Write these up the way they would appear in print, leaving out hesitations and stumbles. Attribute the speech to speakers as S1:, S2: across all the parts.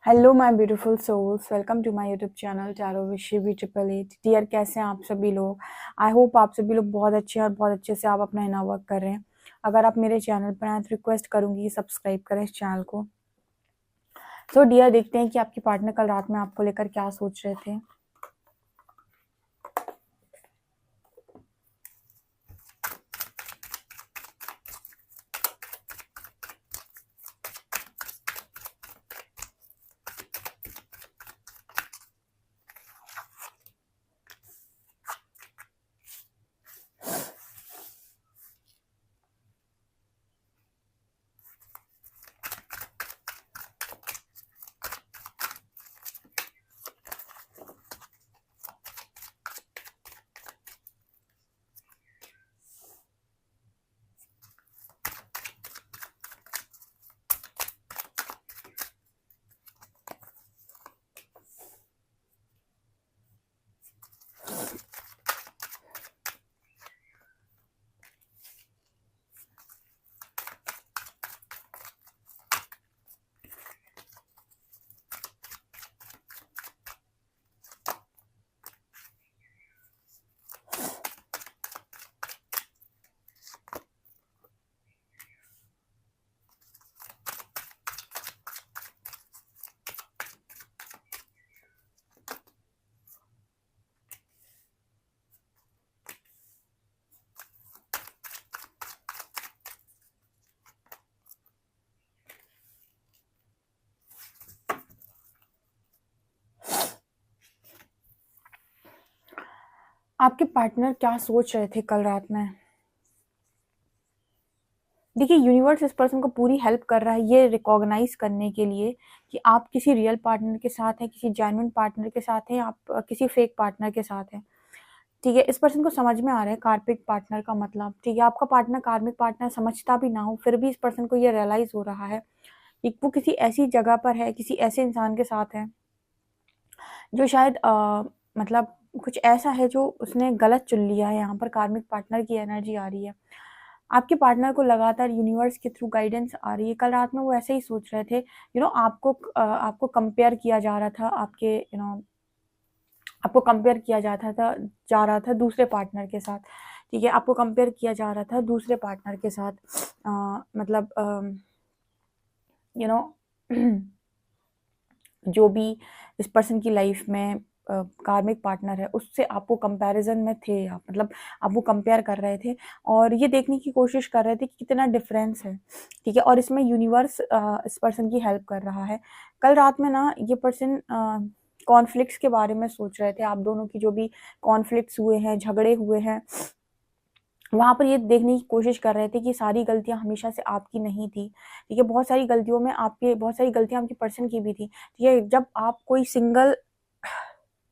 S1: Hello my beautiful souls, welcome to my YouTube channel tarot with Shivi 888। Dear, कैसे हैं आप सभी लोग। आई होप आप सभी लोग बहुत अच्छे हैं और बहुत अच्छे से आप अपना इनर वर्क कर रहे हैं। अगर आप मेरे चैनल पर आए तो रिक्वेस्ट करूंगी सब्सक्राइब करें इस चैनल को। तो डियर, देखते हैं कि आपकी पार्टनर कल रात में आपको लेकर क्या सोच रहे थे। आपके पार्टनर क्या सोच रहे थे कल रात में। देखिए, यूनिवर्स इस पर्सन को पूरी हेल्प कर रहा है ये रिकॉग्नाइज करने के लिए कि आप किसी रियल पार्टनर के साथ हैं, किसी जेन्युइन पार्टनर के साथ हैं, आप किसी फेक पार्टनर के साथ हैं। ठीक है, इस पर्सन को समझ में आ रहा है कार्मिक पार्टनर का मतलब। ठीक है, आपका पार्टनर कार्मिक पार्टनर समझता भी ना हो, फिर भी इस पर्सन को ये रियलाइज हो रहा है कि वो किसी ऐसी जगह पर है, किसी ऐसे इंसान के साथ है जो शायद मतलब कुछ ऐसा है जो उसने गलत चुन लिया है। यहाँ पर कार्मिक पार्टनर की एनर्जी आ रही है। आपके पार्टनर को लगातार यूनिवर्स के थ्रू गाइडेंस आ रही है। कल रात में वो ऐसे ही सोच रहे थे, आपको कंपेयर किया जा रहा था, आपको कंपेयर किया जाता था जा रहा था दूसरे पार्टनर के साथ। ठीक है, आपको कंपेयर किया जा रहा था दूसरे पार्टनर के साथ। मतलब यू नो जो भी इस पर्सन की लाइफ में कार्मिक पार्टनर है उससे आपको कंपैरिजन में थे आप, मतलब आपको कंपेयर कर रहे थे और ये देखने की कोशिश कर रहे थे कि कितना डिफरेंस है। ठीक है, और इसमें यूनिवर्स इस पर्सन की हेल्प कर रहा है। कल रात में ना ये पर्सन कॉन्फ्लिक्ट्स के बारे में सोच रहे थे। आप दोनों की जो भी कॉन्फ्लिक्ट्स हुए हैं, झगड़े हुए हैं, वहाँ पर ये देखने की कोशिश कर रहे थे कि सारी गलतियाँ हमेशा से आपकी नहीं थी। ठीक है, बहुत सारी गलतियाँ आपके पर्सन की भी थी। ठीक है, जब आप कोई सिंगल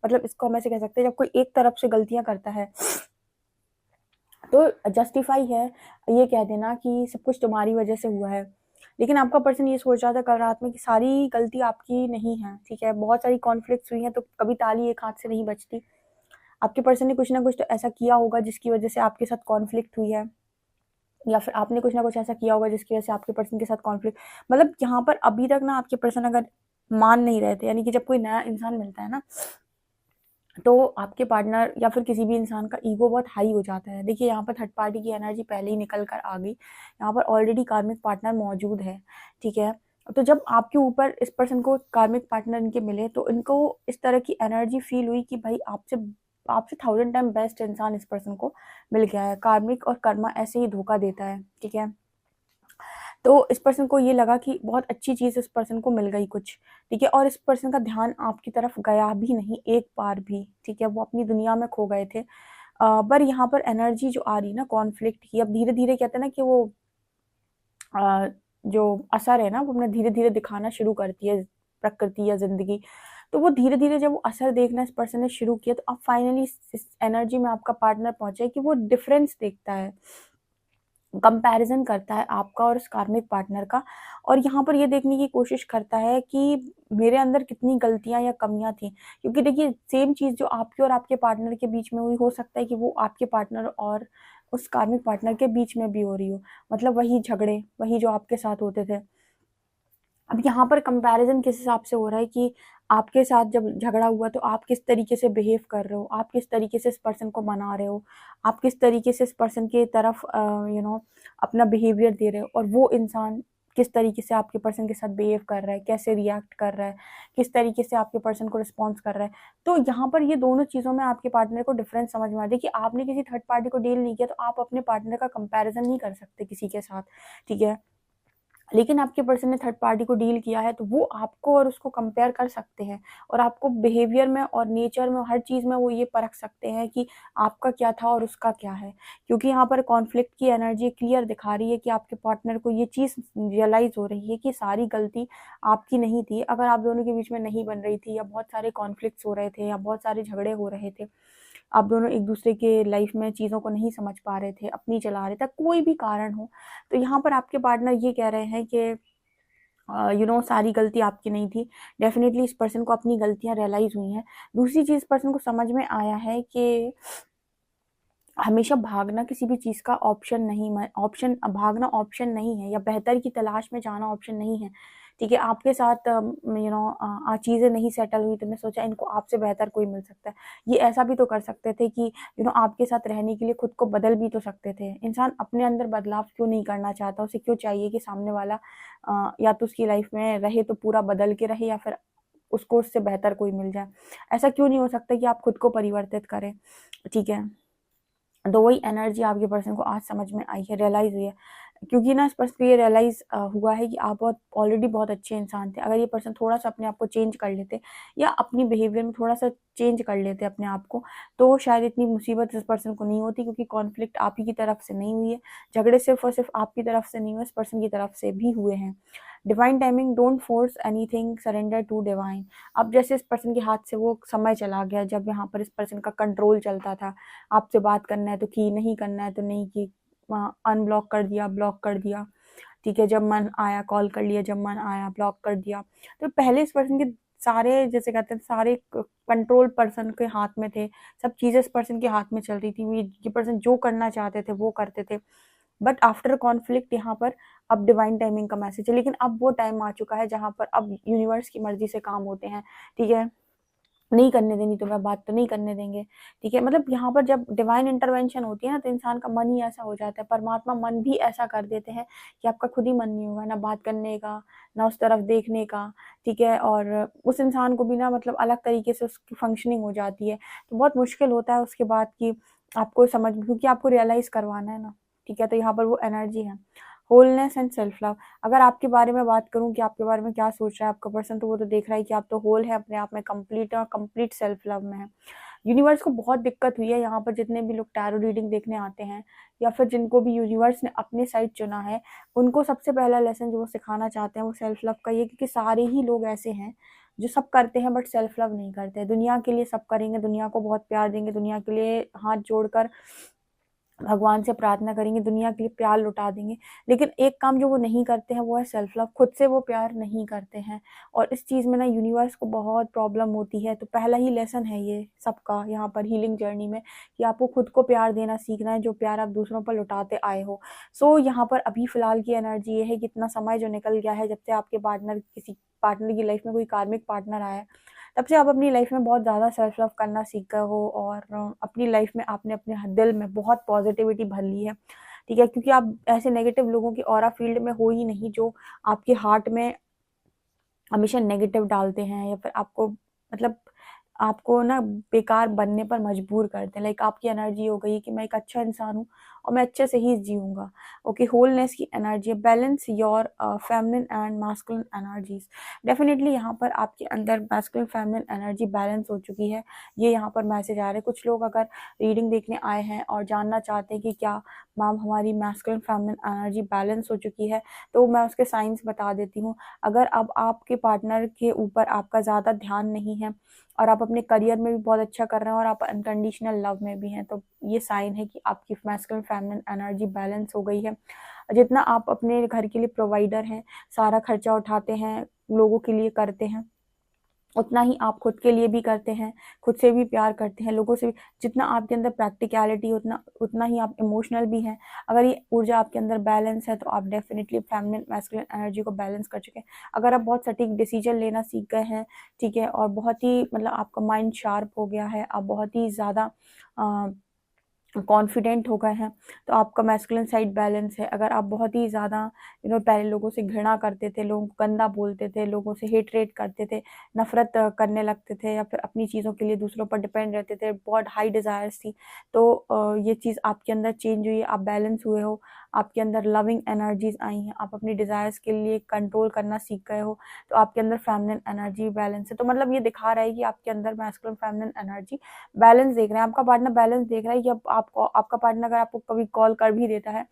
S1: मतलब इसको हम ऐसे कह सकते हैं, जब कोई एक तरफ से गलतियाँ करता है तो जस्टिफाई है ये कह देना कि सब कुछ तुम्हारी वजह से हुआ है। लेकिन आपका पर्सन ये सोच रहा था कल रात में कि सारी गलती आपकी नहीं है। ठीक है, बहुत सारी कॉन्फ्लिक्ट्स हुई हैं तो कभी ताली एक हाथ से नहीं बजती। आपके पर्सन ने कुछ ना कुछ तो ऐसा किया होगा जिसकी वजह से आपके साथ कॉन्फ्लिक्ट हुई है, या फिर आपने कुछ ना कुछ ऐसा किया होगा जिसकी वजह से आपके पर्सन के साथ कॉन्फ्लिक्ट। मतलब यहाँ पर अभी तक ना आपके पर्सन अगर मान नहीं रहे थे, यानी कि जब कोई नया इंसान मिलता है ना तो आपके पार्टनर या फिर किसी भी इंसान का ईगो बहुत हाई हो जाता है। देखिए, यहाँ पर थर्ड पार्टी की एनर्जी पहले ही निकल कर आ गई। यहाँ पर ऑलरेडी कार्मिक पार्टनर मौजूद है। ठीक है, तो जब आपके ऊपर इस पर्सन को कार्मिक पार्टनर इनके मिले तो इनको इस तरह की एनर्जी फील हुई कि भाई आपसे आपसे 1000 टाइम बेस्ट इंसान इस पर्सन को मिल गया है। कार्मिक और कर्मा ऐसे ही धोखा देता है। ठीक है, तो इस पर्सन को ये लगा कि बहुत अच्छी चीज़ इस पर्सन को मिल गई कुछ। ठीक है, और इस पर्सन का ध्यान आपकी तरफ गया भी नहीं एक बार भी। ठीक है, वो अपनी दुनिया में खो गए थे। पर यहाँ पर एनर्जी जो आ रही ना कॉन्फ्लिक्ट की, अब धीरे धीरे कहते हैं ना कि वो अ, जो असर है ना वो अपना धीरे धीरे दिखाना शुरू करती है प्रकृति या जिंदगी। तो वो धीरे धीरे जब वो असर देखना इस पर्सन ने शुरू किया तो अब फाइनली इस एनर्जी में आपका पार्टनर पहुंचे कि वो डिफरेंस देखता है, कंपैरिजन करता है आपका और उस कार्मिक पार्टनर का। और यहाँ पर ये देखने की कोशिश करता है कि मेरे अंदर कितनी गलतियाँ या कमियाँ थी। क्योंकि देखिए, सेम चीज़ जो आपके और आपके पार्टनर के बीच में हुई, हो सकता है कि वो आपके पार्टनर और उस कार्मिक पार्टनर के बीच में भी हो रही हो। मतलब वही झगड़े, वही जो आपके साथ होते थे, अब यहाँ पर कंपैरिजन किस हिसाब से हो रहा है कि आपके साथ जब झगड़ा हुआ तो आप किस तरीके से बिहेव कर रहे हो, आप किस तरीके से इस पर्सन को मना रहे हो, आप किस तरीके से इस पर्सन की तरफ अपना बिहेवियर दे रहे हो, और वो इंसान किस तरीके से आपके पर्सन के साथ बिहेव कर रहा है, कैसे रिएक्ट कर रहा है, किस तरीके से आपके पर्सन को रिस्पॉन्स कर रहा है। तो यहाँ पर ये दोनों चीज़ों में आपके पार्टनर को डिफरेंस समझ में आता है कि आपने किसी थर्ड पार्टी को डील नहीं किया, तो आप अपने पार्टनर का कंपैरिजन नहीं कर सकते किसी के साथ, ठीक है। लेकिन आपके पर्सन ने थर्ड पार्टी को डील किया है, तो वो आपको और उसको कंपेयर कर सकते हैं, और आपको बिहेवियर में और नेचर में, हर चीज़ में वो ये परख सकते हैं कि आपका क्या था और उसका क्या है। क्योंकि यहाँ पर कॉन्फ्लिक्ट की एनर्जी क्लियर दिखा रही है कि आपके पार्टनर को ये चीज़ रियलाइज़ हो रही है कि सारी गलती आपकी नहीं थी। अगर आप दोनों के बीच में नहीं बन रही थी, या बहुत सारे कॉन्फ्लिक्ट्स हो रहे थे, या बहुत सारे झगड़े हो रहे थे, आप दोनों एक-दूसरे के लाइफ में चीज़ों को नहीं समझ पा रहे थे, अपनी चला रहे थे, कोई भी कारण हो, तो यहाँ पर आपके पार्टनर ये कह रहे हैं कि सारी गलती आपकी नहीं थी। डेफ़िनेटली इस पर्सन को अपनी गलतियाँ रियलाइज़ हुई हैं। दूसरी चीज़ पर्सन को समझ में आया है कि हमेशा भागना किसी भी चीज़ का भागना ऑप्शन नहीं है, या बेहतर की तलाश में जाना ऑप्शन नहीं है, ठीक है? आपके साथ चीज़ें नहीं सेटल हुई, तो मैं सोचा इनको आपसे बेहतर कोई मिल सकता है। ये ऐसा भी तो कर सकते थे कि आपके साथ रहने के लिए खुद को बदल भी तो सकते थे। इंसान अपने अंदर बदलाव क्यों नहीं करना चाहता? उसे क्यों चाहिए कि सामने वाला या तो उसकी लाइफ़ में रहे तो पूरा बदल के रहे, या फिर उसको उससे बेहतर कोई मिल जाए। ऐसा क्यों नहीं हो सकता कि आप खुद को परिवर्तित करें, ठीक है? तो वही एनर्जी आपके पर्सन को आज समझ में आई है, रियलाइज़ हुई है। क्योंकि ना इस पर्सन को ये रियलाइज़ हुआ है कि आप ऑलरेडी बहुत अच्छे इंसान थे। अगर ये पर्सन थोड़ा-सा अपने आप को चेंज कर लेते, या अपनी बिहेवियर में थोड़ा-सा चेंज कर लेते अपने आप को, तो शायद इतनी मुसीबत इस पर्सन को नहीं होती, क्योंकि कॉन्फ्लिक्ट आप ही की तरफ से नहीं हुई है। झगड़े सिर्फ़ और सिर्फ़ आपकी तरफ से नहीं हुए, इस पर्सन की तरफ से भी हुए हैं। Divine timing, don't force anything, surrender to divine. अब जैसे इस पर्सन के हाथ से वो समय चला गया जब यहाँ पर इस पर्सन का कंट्रोल चलता था। आपसे बात करना है तो की, नहीं करना है तो नहीं की, अनब्लॉक कर दिया, ब्लॉक कर दिया, ठीक है। जब मन आया कॉल कर लिया, जब मन आया ब्लॉक कर दिया। तो पहले इस पर्सन के सारे, जैसे कहते हैं, सारे कंट्रोल पर्सन के हाथ में थे। सब चीज़ें इस पर्सन के हाथ में चल रही थी। ये पर्सन जो करना चाहते थे वो करते थे। बट आफ्टर कॉन्फ्लिक्ट यहाँ पर अब डिवाइन टाइमिंग का मैसेज है, लेकिन अब वो टाइम आ चुका है जहाँ पर अब यूनिवर्स की मर्जी से काम होते हैं, ठीक है। नहीं करने देनी तो मैं बात तो नहीं करने देंगे, ठीक है। मतलब यहाँ पर जब डिवाइन इंटरवेंशन होती है ना, तो इंसान का मन ही ऐसा हो जाता है, परमात्मा मन भी ऐसा कर देते हैं कि आपका खुद ही मन नहीं होगा ना बात करने का, ना उस तरफ देखने का, ठीक है। और उस इंसान को भी ना, मतलब अलग तरीके से उसकी फंक्शनिंग हो जाती है। तो बहुत मुश्किल होता है उसके बाद कि आपको समझ, क्योंकि आपको रियलाइज़ करवाना है ना, ठीक है। तो यहाँ पर वो एनर्जी है, होलनेस एंड सेल्फ लव। अगर आपके बारे में बात करूँ कि आपके बारे में क्या सोच रहा है आपका पर्सन, तो वो तो देख रहा है कि आप तो होल है अपने आप में, कंप्लीट है, और कंप्लीट सेल्फ लव में है। यूनिवर्स को बहुत दिक्कत हुई है यहाँ पर, जितने भी लोग टैरो रीडिंग देखने आते हैं, या फिर जिनको भी यूनिवर्स ने अपने साइड चुना है, उनको सबसे पहला लेसन जो वो सिखाना चाहते हैं वो सेल्फ लव का ही है। क्योंकि सारे ही लोग ऐसे हैं जो सब करते हैं बट सेल्फ लव नहीं करते। दुनिया के लिए सब करेंगे, दुनिया को बहुत प्यार देंगे, दुनिया के लिए हाथ जोड़कर भगवान से प्रार्थना करेंगे, दुनिया के लिए प्यार लुटा देंगे, लेकिन एक काम जो वो नहीं करते हैं वो है सेल्फ लव। खुद से वो प्यार नहीं करते हैं, और इस चीज़ में ना यूनिवर्स को बहुत प्रॉब्लम होती है। तो पहला ही लेसन है ये सबका यहाँ पर हीलिंग जर्नी में, कि आपको खुद को प्यार देना सीखना है, जो प्यार आप दूसरों पर लुटाते आए हो। सो यहाँ पर अभी फ़िलहाल की एनर्जी ये है कि इतना समय जो निकल गया है जब से आपके किसी पार्टनर की लाइफ में कोई कार्मिक पार्टनर आया है, तब से आप अपनी लाइफ में बहुत ज़्यादा सेल्फ लव करना सीख गए हो, और अपनी लाइफ में आपने अपने दिल में बहुत पॉजिटिविटी भर ली है, ठीक है। क्योंकि आप ऐसे नेगेटिव लोगों की ऑरा फील्ड में हो ही नहीं जो आपके हार्ट में हमेशा नेगेटिव डालते हैं, या फिर आपको, मतलब आपको ना बेकार बनने पर मजबूर करते हैं। लाइक आपकी एनर्जी हो गई कि मैं एक अच्छा इंसान हूँ और मैं अच्छे से ही जीऊँगा। ओके, होलनेस की एनर्जी है, balance your feminine and masculine energies. Definitely यहाँ पर आपके अंदर मास्कुलिन फेमिनिन एनर्जी बैलेंस हो चुकी है। ये यहाँ पर मैसेज आ रहा है। कुछ लोग अगर रीडिंग देखने आए हैं और जानना चाहते हैं कि क्या मैम हमारी मास्कुलिन फेमिनिन एनर्जी बैलेंस हो चुकी है, तो मैं उसके साइंस बता देती हूँ। अगर अब आपके पार्टनर के ऊपर आपका ज़्यादा ध्यान नहीं है, और आप अपने करियर में भी बहुत अच्छा कर रहे हैं, और आप अनकंडीशनल लव में भी हैं, तो ये साइन है कि आपकी मैस्कुलिन फेमिनिन एनर्जी बैलेंस हो गई है। जितना आप अपने घर के लिए प्रोवाइडर हैं, सारा खर्चा उठाते हैं, लोगों के लिए करते हैं, उतना ही आप खुद के लिए भी करते हैं, खुद से भी प्यार करते हैं, लोगों से भी। जितना आपके अंदर प्रैक्टिकलिटी, उतना उतना ही आप इमोशनल भी हैं। अगर ये ऊर्जा आपके अंदर बैलेंस है तो आप डेफिनेटली फेमिनिन मैस्कुलिन एनर्जी को बैलेंस कर चुके हैं। अगर आप बहुत सटीक डिसीजन लेना सीख गए हैं, ठीक है, और बहुत ही मतलब आपका माइंड शार्प हो गया है, आप बहुत ही ज़्यादा कॉन्फिडेंट हो गए हैं, तो आपका मैस्कुलिन साइड बैलेंस है। अगर आप बहुत ही ज़्यादा पहले लोगों से घृणा करते थे, लोगों को गंदा बोलते थे, लोगों से हेट करते थे, नफरत करने लगते थे, या फिर अपनी चीज़ों के लिए दूसरों पर डिपेंड रहते थे, बहुत हाई डिज़ायर्स थी, तो ये चीज़ आपके अंदर चेंज हुई है, आप बैलेंस हुए हो, आपके अंदर लविंग एनर्जीज आई हैं, आप अपनी डिज़ायर्स के लिए कंट्रोल करना सीख गए हो, तो आपके अंदर फेमिनिन एनर्जी बैलेंस है। तो मतलब ये दिखा रहा है कि आपके अंदर मैस्कुलिन फेमिनिन एनर्जी बैलेंस देख रहे हैं, आपका पार्टनर बैलेंस देख रहा है कि अब आपको, आपका पार्टनर अगर आपको कभी कॉल कर भी देता है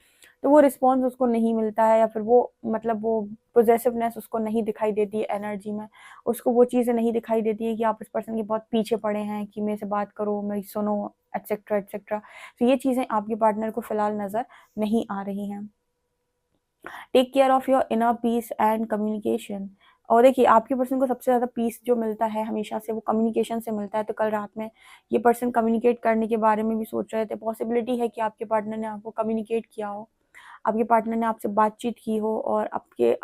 S1: तो वो रिस्पॉन्स उसको नहीं मिलता है, या फिर वो मतलब वो पोजेसिवनेस उसको नहीं दिखाई देती है एनर्जी में, उसको वो चीज़ें नहीं दिखाई देती है कि आप इस पर्सन के बहुत पीछे पड़े हैं कि मेरे से बात करो, मेरी सुनो, एटसेट्रा एटसेट्रा। तो ये चीज़ें आपके पार्टनर को फिलहाल नज़र नहीं आ रही हैं। Take care of your inner peace and communication. और देखिए, आपके पर्सन को सबसे ज़्यादा पीस जो मिलता है हमेशा से, वो कम्युनिकेशन से मिलता है। तो कल रात में ये पर्सन कम्युनिकेट करने के बारे में भी सोच रहे थे। पॉसिबिलिटी है कि आपके पार्टनर ने आपको कम्युनिकेट किया हो, आपके पार्टनर ने आपसे बातचीत की हो और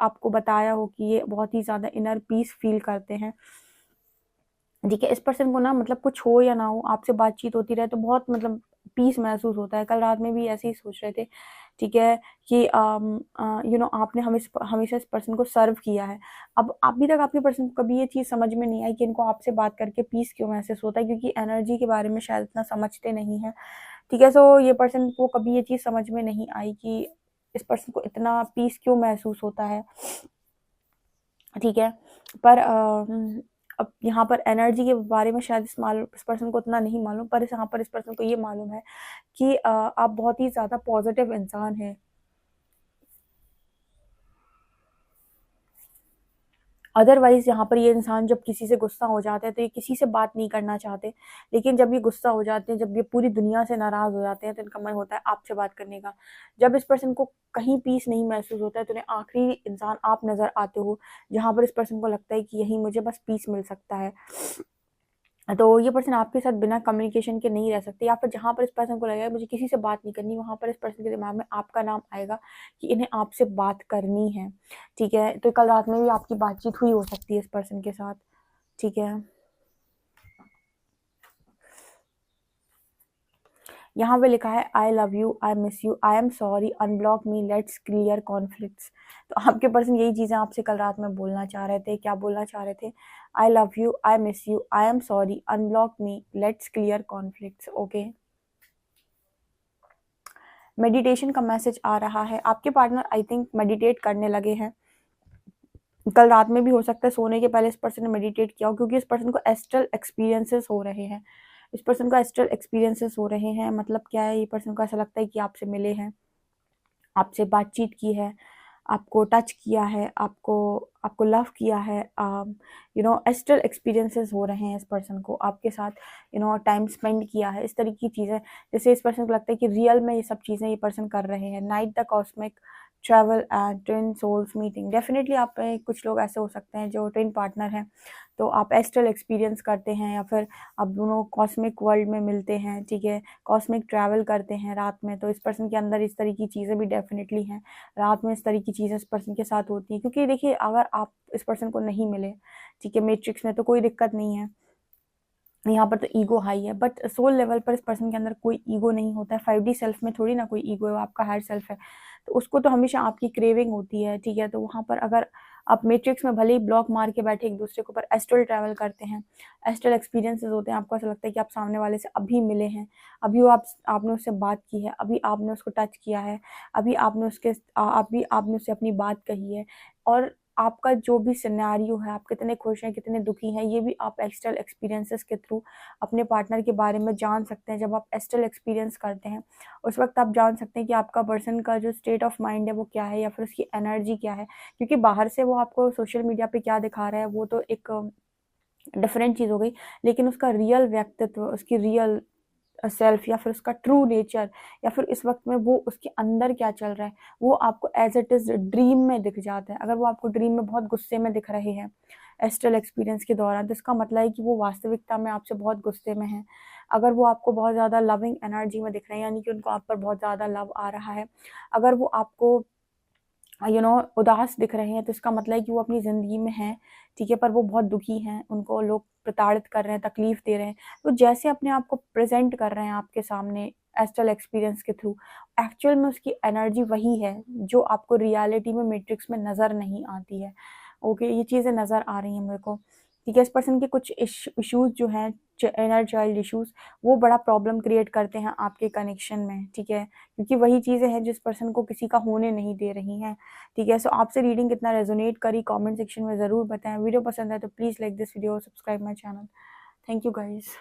S1: आपको बताया हो कि ये बहुत ही ज़्यादा इनर पीस फील करते हैं। ठीक है, इस पर्सन को ना मतलब कुछ हो या ना हो, आपसे बातचीत होती रहे तो बहुत मतलब पीस महसूस होता है। कल रात में भी ऐसे ही सोच रहे थे, ठीक है, कि आपने हमेशा इस पर्सन को सर्व किया है। अब अभी तक आपके पर्सन को कभी ये चीज़ समझ में नहीं आई कि इनको आपसे बात करके पीस क्यों महसूस होता है, क्योंकि एनर्जी के बारे में शायद इतना समझते नहीं हैं। ठीक है, सो ये पर्सन को कभी ये चीज़ समझ में नहीं आई कि इस पर्सन को इतना पीस क्यों महसूस होता है। ठीक है, पर अब यहाँ पर एनर्जी के बारे में शायद इस पर्सन को उतना नहीं मालूम, पर यहाँ पर इस पर्सन को ये मालूम है कि आप बहुत ही ज़्यादा पॉजिटिव इंसान हैं। अदरवाइज़ यहाँ पर ये इंसान जब किसी से गुस्सा हो जाते हैं तो ये किसी से बात नहीं करना चाहते, लेकिन जब ये गुस्सा हो जाते हैं, जब ये पूरी दुनिया से नाराज़ हो जाते हैं, तो इनका मन होता है आपसे बात करने का। जब इस पर्सन को कहीं पीस नहीं महसूस होता है, तो इन्हें आखिरी इंसान आप नज़र आते हो, जहाँ पर इस पर्सन को लगता है कि यहीं मुझे बस पीस मिल सकता है। तो ये पर्सन आपके साथ बिना कम्युनिकेशन के नहीं रह सकते, या फिर जहाँ पर इस पर्सन को लगेगा मुझे किसी से बात नहीं करनी, वहाँ पर इस पर्सन के दिमाग में आपका नाम आएगा कि इन्हें आपसे बात करनी है। ठीक है, तो कल रात में भी आपकी बातचीत हुई हो सकती है इस पर्सन के साथ। ठीक है, यहाँ पे लिखा है I love you, I miss you, I am sorry, unblock me, let's clear conflicts. तो आपके पर्सन यही चीज़ें आपसे कल रात में बोलना चाह रहे थे। क्या बोलना चाह रहे थे? I love you, I miss you, I am sorry, unblock me, let's clear conflicts. Okay, meditation का मैसेज आ रहा है। आपके पार्टनर आई थिंक मेडिटेट करने लगे हैं। कल रात में भी हो सकता है सोने के पहले इस पर्सन ने मेडिटेट किया हो, क्योंकि इस पर्सन को एस्ट्रल एक्सपीरियंसेस हो रहे हैं। इस पर्सन को एस्ट्रल एक्सपीरियंसेस हो रहे हैं, मतलब क्या है, ये पर्सन को ऐसा लगता है कि आपसे मिले हैं, आपसे बातचीत की है, आपको टच किया है, आपको आपको लव किया है। एस्ट्रल एक्सपीरियंसेस हो रहे हैं इस पर्सन को आपके साथ, टाइम स्पेंड किया है, इस तरह की चीज़ें, जैसे इस पर्सन को लगता है कि रियल में ये सब चीज़ें ये पर्सन कर रहे हैं। Night the cosmic travel and twin souls meeting. Definitely आप में कुछ लोग ऐसे हो सकते हैं जो ट्विन पार्टनर हैं, तो आप एस्ट्रल एक्सपीरियंस करते हैं, या फिर आप दोनों कॉस्मिक वर्ल्ड में मिलते हैं। ठीक है, कॉस्मिक ट्रैवल करते हैं रात में, तो इस पर्सन के अंदर इस तरह की चीज़ें भी डेफिनेटली हैं। रात में इस तरह की चीज़ें इस पर्सन के साथ होती हैं, क्योंकि देखिए, अगर आप इस पर्सन को नहीं मिले, ठीक है, मैट्रिक्स में, तो कोई दिक्कत नहीं है, यहाँ पर तो ईगो हाई है, बट सोल लेवल पर इस पर्सन के अंदर कोई ईगो नहीं होता है। 5D सेल्फ में थोड़ी ना कोई ईगो है, वो आपका हायर सेल्फ है, तो उसको तो हमेशा आपकी क्रेविंग होती है। ठीक है, तो वहाँ पर अगर आप मैट्रिक्स में भले ही ब्लॉक मार के बैठे एक दूसरे के ऊपर एस्ट्रल ट्रैवल करते हैं, एस्ट्रल एक्सपीरियंसेस होते हैं, आपको ऐसा लगता है कि आप सामने वाले से अभी मिले हैं, अभी वो आपने उससे बात की है, अभी आपने उसको टच किया है, अभी आपने उससे अपनी बात कही है, और आपका जो भी सिनेरियो है, आप कितने खुश हैं, कितने दुखी हैं, ये भी आप एस्ट्रल एक्सपीरियंसेस के थ्रू अपने पार्टनर के बारे में जान सकते हैं। जब आप एस्ट्रल एक्सपीरियंस करते हैं, उस वक्त आप जान सकते हैं कि आपका पर्सन का जो स्टेट ऑफ माइंड है वो क्या है, या फिर उसकी एनर्जी क्या है। क्योंकि बाहर से वो आपको सोशल मीडिया पे क्या दिखा रहा है, वो तो एक डिफरेंट चीज़ हो गई, लेकिन उसका रियल व्यक्तित्व, उसकी रियल सेल्फ या फिर उसका ट्रू नेचर या फिर इस वक्त में वो उसके अंदर क्या चल रहा है वो आपको एज इट इज़ ड्रीम में दिख जाता है। अगर वो आपको ड्रीम में बहुत गुस्से में दिख रहे हैं एस्ट्रल एक्सपीरियंस के दौरान, तो इसका मतलब है कि वो वास्तविकता में आपसे बहुत गुस्से में हैं। अगर वो आपको बहुत ज़्यादा लविंग एनर्जी में दिख रहे हैं, यानी कि उनको आप पर बहुत ज़्यादा लव आ रहा है। अगर वो आपको उदास दिख रहे हैं, तो इसका मतलब है कि वो अपनी ज़िंदगी में हैं, ठीक है, पर वो बहुत दुखी हैं, उनको लोग प्रताड़ित कर रहे हैं, तकलीफ़ दे रहे हैं। तो जैसे अपने आप को प्रेज़ेंट कर रहे हैं आपके सामने एस्ट्रल एक्सपीरियंस के थ्रू, एक्चुअल में उसकी एनर्जी वही है, जो आपको रियलिटी में मैट्रिक्स में नज़र नहीं आती है। ओके, ये चीज़ें नज़र आ रही हैं मेरे को, ठीक है। इस पर्सन के कुछ इश्यूज़ जो हैं, इनर चाइल्ड इश्यूज़, वो बड़ा प्रॉब्लम क्रिएट करते हैं आपके कनेक्शन में, ठीक है, क्योंकि वही चीज़ें हैं जिस पर्सन को किसी का होने नहीं दे रही हैं, ठीक है। सो आपसे रीडिंग कितना रेजोनेट करी कमेंट सेक्शन में ज़रूर बताएं। वीडियो पसंद है तो please like this video, subscribe my channel. Thank you guys.